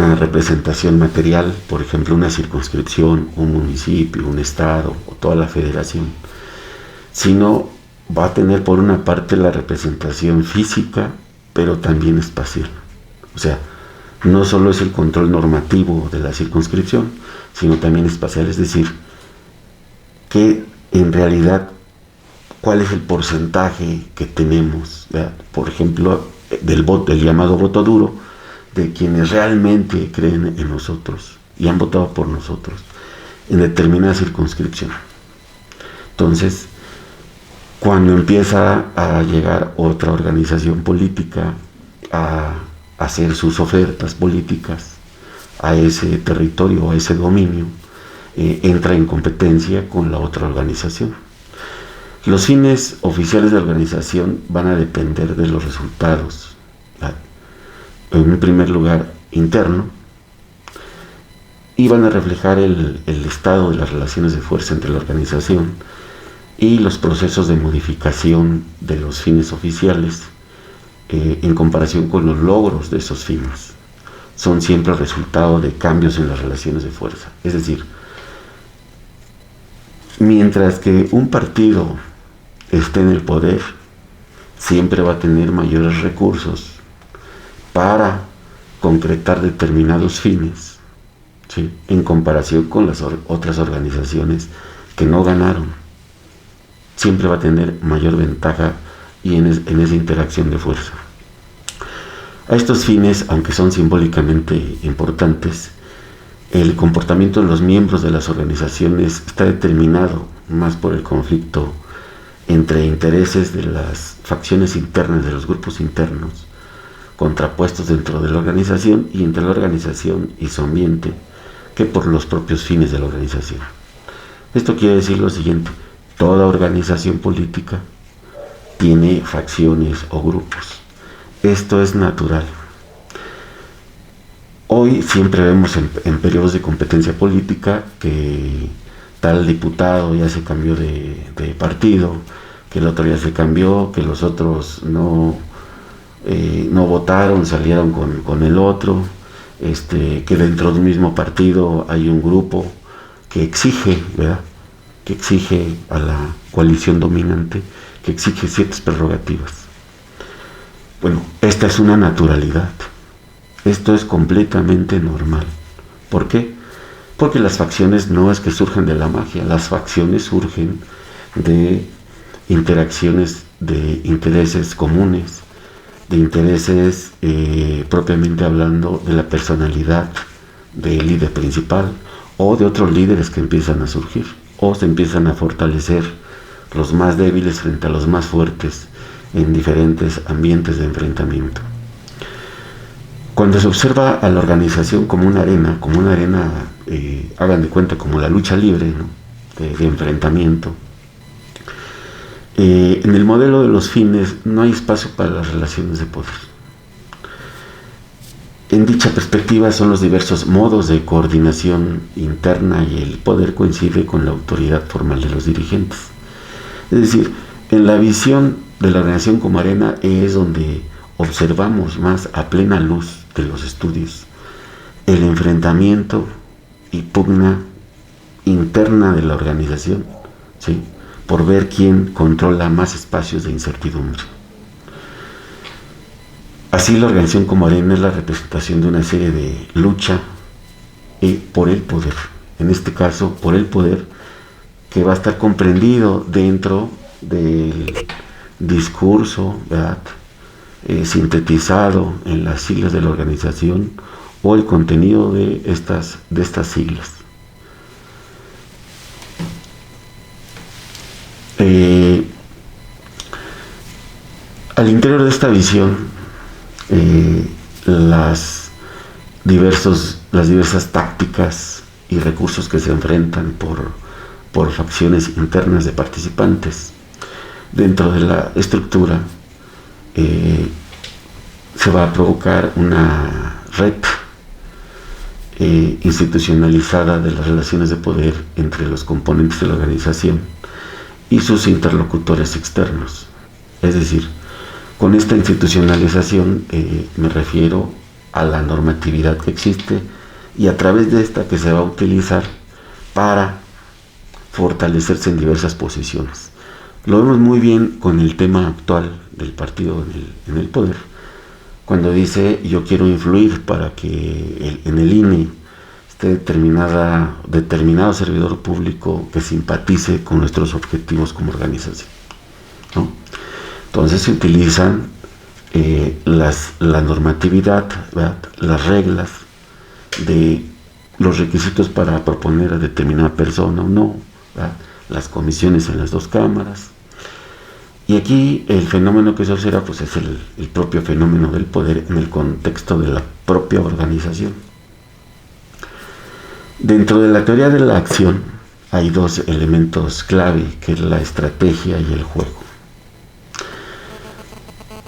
una representación material, por ejemplo, una circunscripción, un municipio, un estado o toda la federación, sino va a tener por una parte la representación física, pero también espacial. O sea, no solo es el control normativo de la circunscripción, sino también espacial, es decir, que en realidad, ¿cuál es el porcentaje que tenemos, ¿verdad? Por ejemplo, del llamado voto duro, de quienes realmente creen en nosotros y han votado por nosotros en determinada circunscripción? Entonces, cuando empieza a llegar otra organización política a hacer sus ofertas políticas a ese territorio, a ese dominio, entra en competencia con la otra organización. Los fines oficiales de la organización van a depender de los resultados, ¿verdad? En un primer lugar, interno, y van a reflejar el estado de las relaciones de fuerza entre la organización y los procesos de modificación de los fines oficiales en comparación con los logros de esos fines. Son siempre el resultado de cambios en las relaciones de fuerza. Es decir, mientras que un partido esté en el poder, siempre va a tener mayores recursos para concretar determinados fines, ¿sí?, en comparación con las otras organizaciones que no ganaron. Siempre va a tener mayor ventaja y en esa interacción de fuerza. A estos fines, aunque son simbólicamente importantes, el comportamiento de los miembros de las organizaciones está determinado más por el conflicto entre intereses de las facciones internas, de los grupos internos, contrapuestos dentro de la organización y entre la organización y su ambiente, que por los propios fines de la organización. Esto quiere decir lo siguiente: toda organización política tiene facciones o grupos. Esto es natural. Hoy siempre vemos en periodos de competencia política que tal diputado ya se cambió de partido, que el otro ya se cambió, que los otros no votaron, salieron con el otro, que dentro del mismo partido hay un grupo que exige, ¿verdad?, que exige a la coalición dominante, que exige ciertas prerrogativas. Bueno, esta es una naturalidad. Esto es completamente normal. ¿Por qué? Porque las facciones no es que surjan de la magia, las facciones surgen de interacciones de intereses comunes, de intereses propiamente hablando de la personalidad del líder principal o de otros líderes que empiezan a surgir, o se empiezan a fortalecer los más débiles frente a los más fuertes en diferentes ambientes de enfrentamiento. Cuando se observa a la organización como una arena, hagan de cuenta como la lucha libre, ¿no?, de enfrentamiento, en el modelo de los fines no hay espacio para las relaciones de poder. En dicha perspectiva son los diversos modos de coordinación interna y el poder coincide con la autoridad formal de los dirigentes. Es decir, en la visión de la organización como arena es donde observamos más a plena luz de los estudios el enfrentamiento y pugna interna de la organización, ¿sí?, por ver quién controla más espacios de incertidumbre. Así, la organización como arena es la representación de una serie de lucha por el poder, en este caso por el poder que va a estar comprendido dentro del discurso, ¿verdad?, sintetizado en las siglas de la organización o el contenido de estas siglas. Al interior de esta visión, las diversas tácticas y recursos que se enfrentan por facciones internas de participantes dentro de la estructura, se va a provocar una red institucionalizada de las relaciones de poder entre los componentes de la organización y sus interlocutores externos. Es decir, con esta institucionalización me refiero a la normatividad que existe y a través de esta que se va a utilizar para fortalecerse en diversas posiciones. Lo vemos muy bien con el tema actual del partido en el poder, cuando dice yo quiero influir para que en el INE esté determinado servidor público que simpatice con nuestros objetivos como organización, ¿no? Entonces se utilizan la normatividad, ¿verdad?, las reglas de los requisitos para proponer a determinada persona o no, ¿verdad?, las comisiones en las dos cámaras. Y aquí el fenómeno que se observa pues es el propio fenómeno del poder en el contexto de la propia organización. Dentro de la teoría de la acción hay dos elementos clave, que es la estrategia y el juego.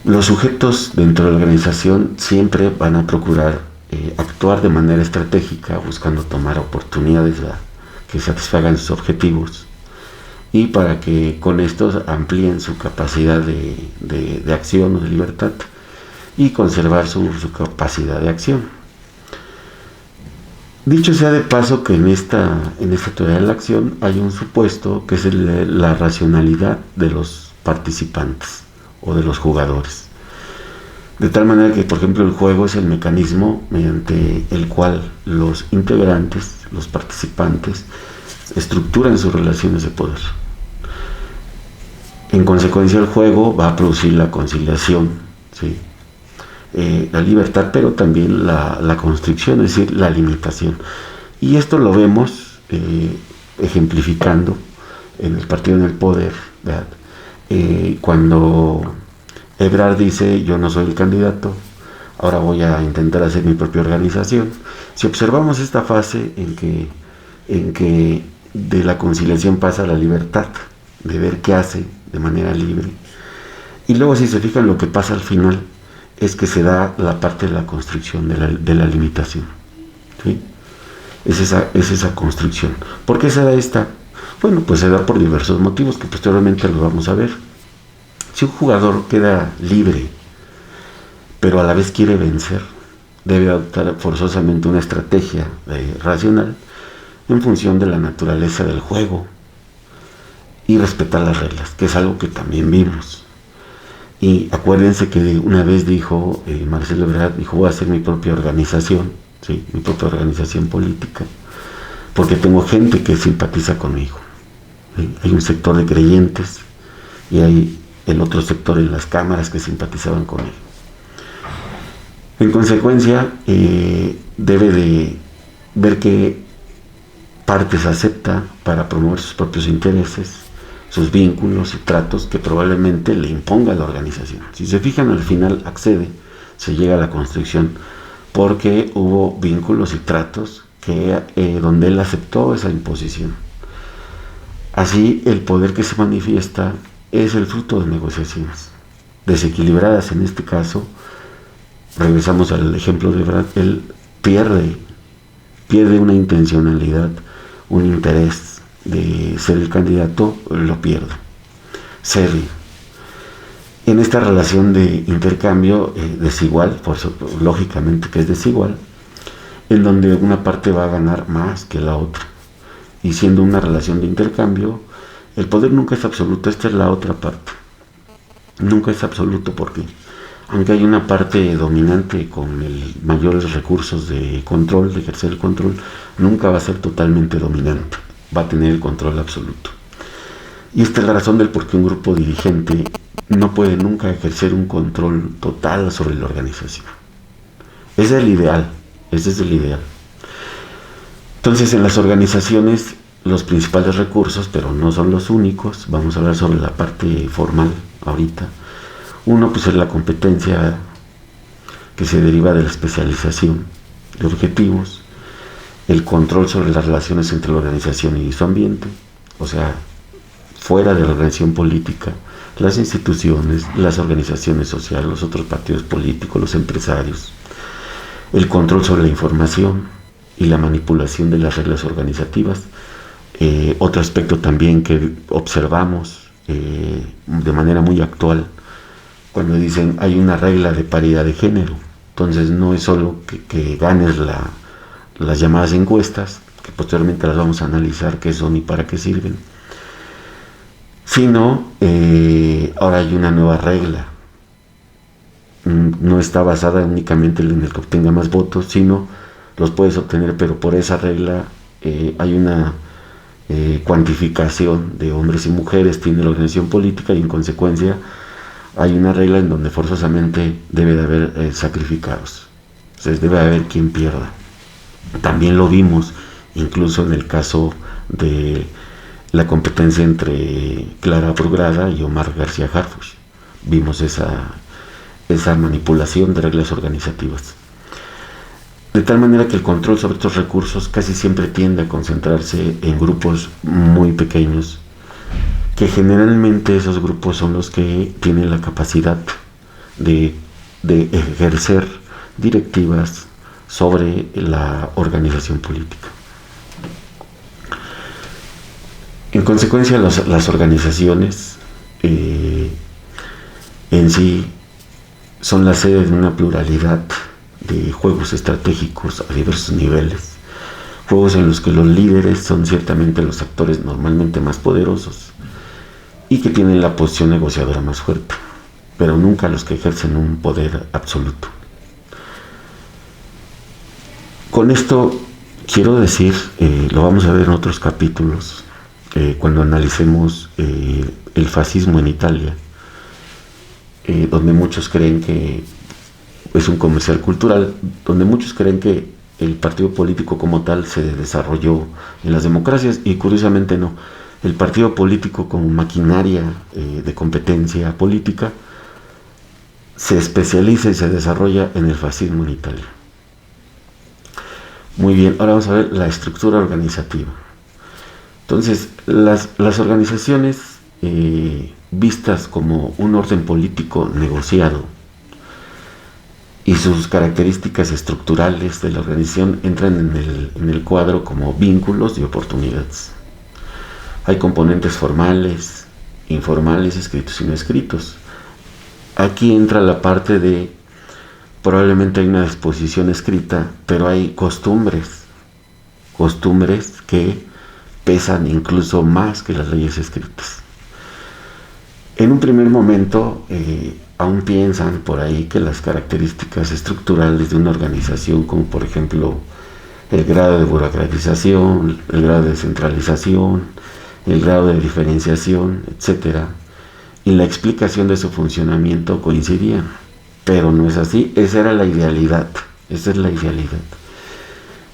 Los sujetos dentro de la organización siempre van a procurar actuar de manera estratégica, buscando tomar oportunidades, ¿verdad?, que satisfagan sus objetivos, y para que con estos amplíen su capacidad de acción o de libertad y conservar su capacidad de acción. Dicho sea de paso que en esta teoría de la acción hay un supuesto que es la racionalidad de los participantes o de los jugadores. De tal manera que, por ejemplo, el juego es el mecanismo mediante el cual los integrantes, los participantes, estructuran sus relaciones de poder. En consecuencia, el juego va a producir la conciliación, ¿sí?, la libertad, pero también la constricción, es decir, la limitación. Y esto lo vemos ejemplificando en el partido en el poder, ¿verdad? Cuando Ebrard dice yo no soy el candidato, ahora voy a intentar hacer mi propia organización. Si observamos esta fase en que de la conciliación pasa a la libertad, de ver qué hace de manera libre, y luego si se fijan lo que pasa al final es que se da la parte de la constricción, de la limitación, ¿sí? Es esa constricción. ¿Por qué se da esta? Bueno, pues se da por diversos motivos que posteriormente lo vamos a ver. Si un jugador queda libre, pero a la vez quiere vencer, debe adoptar forzosamente una estrategia racional en función de la naturaleza del juego y respetar las reglas, que es algo que también vimos. Y acuérdense que una vez dijo Marcelo Ebrard, dijo voy a hacer mi propia organización, ¿sí?, mi propia organización política, porque tengo gente que simpatiza conmigo, ¿sí? Hay un sector de creyentes y hay el otro sector en las cámaras que simpatizaban con él. En consecuencia, debe de ver qué partes acepta para promover sus propios intereses, sus vínculos y tratos que probablemente le imponga la organización. Si se fijan, al final accede, se llega a la constricción, porque hubo vínculos y tratos donde él aceptó esa imposición. Así, el poder que se manifiesta es el fruto de negociaciones desequilibradas. En este caso, regresamos al ejemplo de Ebrard, él pierde una intencionalidad, un interés de ser el candidato, lo pierde, cede. En esta relación de intercambio desigual, lógicamente que es desigual, en donde una parte va a ganar más que la otra, y siendo una relación de intercambio, el poder nunca es absoluto. Esta es la otra parte, nunca es absoluto, porque aunque hay una parte dominante con mayores recursos de control, de ejercer el control, nunca va a ser totalmente dominante, va a tener el control absoluto. Y esta es la razón del por qué un grupo dirigente no puede nunca ejercer un control total sobre la organización. Ese es el ideal, ese es el ideal. Entonces, en las organizaciones, los principales recursos, pero no son los únicos, vamos a hablar sobre la parte formal ahorita. Uno, pues es la competencia que se deriva de la especialización de objetivos, el control sobre las relaciones entre la organización y su ambiente, o sea, fuera de la organización política, las instituciones, las organizaciones sociales, los otros partidos políticos, los empresarios, el control sobre la información y la manipulación de las reglas organizativas. Otro aspecto también que observamos de manera muy actual, cuando dicen hay una regla de paridad de género, Entonces no es solo que ganes las llamadas encuestas, que posteriormente las vamos a analizar qué son y para qué sirven, sino ahora hay una nueva regla. No está basada únicamente en el que obtenga más votos, sino los puedes obtener, pero por esa regla hay una cuantificación de hombres y mujeres, tiene la organización política, y en consecuencia hay una regla en donde forzosamente debe de haber sacrificados. Entonces debe haber quien pierda. También lo vimos incluso en el caso de la competencia entre Clara Brugada y Omar García Harfuch. Vimos esa manipulación de reglas organizativas. De tal manera que el control sobre estos recursos casi siempre tiende a concentrarse en grupos muy pequeños, que generalmente esos grupos son los que tienen la capacidad de ejercer directivas sobre la organización política. En consecuencia, las organizaciones en sí son la sede de una pluralidad de juegos estratégicos a diversos niveles, juegos en los que los líderes son ciertamente los actores normalmente más poderosos y que tienen la posición negociadora más fuerte, pero nunca los que ejercen un poder absoluto. Con esto quiero decir, lo vamos a ver en otros capítulos, cuando analicemos el fascismo en Italia, donde muchos creen que es un comercial cultural, donde muchos creen que el partido político como tal se desarrolló en las democracias, y curiosamente no. El partido político como maquinaria de competencia política se especializa y se desarrolla en el fascismo en Italia. Muy bien, ahora vamos a ver la estructura organizativa. Entonces, las organizaciones vistas como un orden político negociado y sus características estructurales de la organización entran en el cuadro como vínculos y oportunidades. Hay componentes formales, informales, escritos y no escritos. Aquí entra la parte de, probablemente hay una disposición escrita, pero hay costumbres que pesan incluso más que las leyes escritas. En un primer momento, aún piensan por ahí que las características estructurales de una organización, como por ejemplo el grado de burocratización, el grado de descentralización, el grado de diferenciación, etcétera, y la explicación de su funcionamiento coincidían, pero no es así. Esa era la idealidad, esa es la idealidad.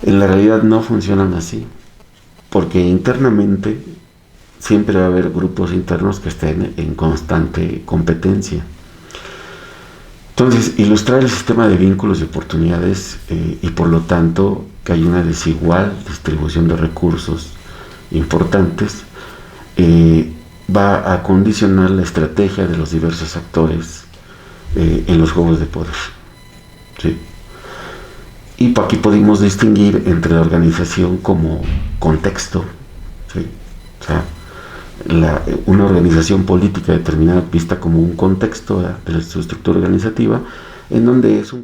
En la realidad no funcionan así, porque internamente siempre va a haber grupos internos que estén en constante competencia. Entonces, ilustrar el sistema de vínculos y oportunidades y por lo tanto que hay una desigual distribución de recursos importantes va a condicionar la estrategia de los diversos actores en los juegos de poder. ¿Sí? Y aquí podemos distinguir entre la organización como contexto, ¿sí? O sea, una organización política determinada vista como un contexto de su estructura organizativa, en donde es un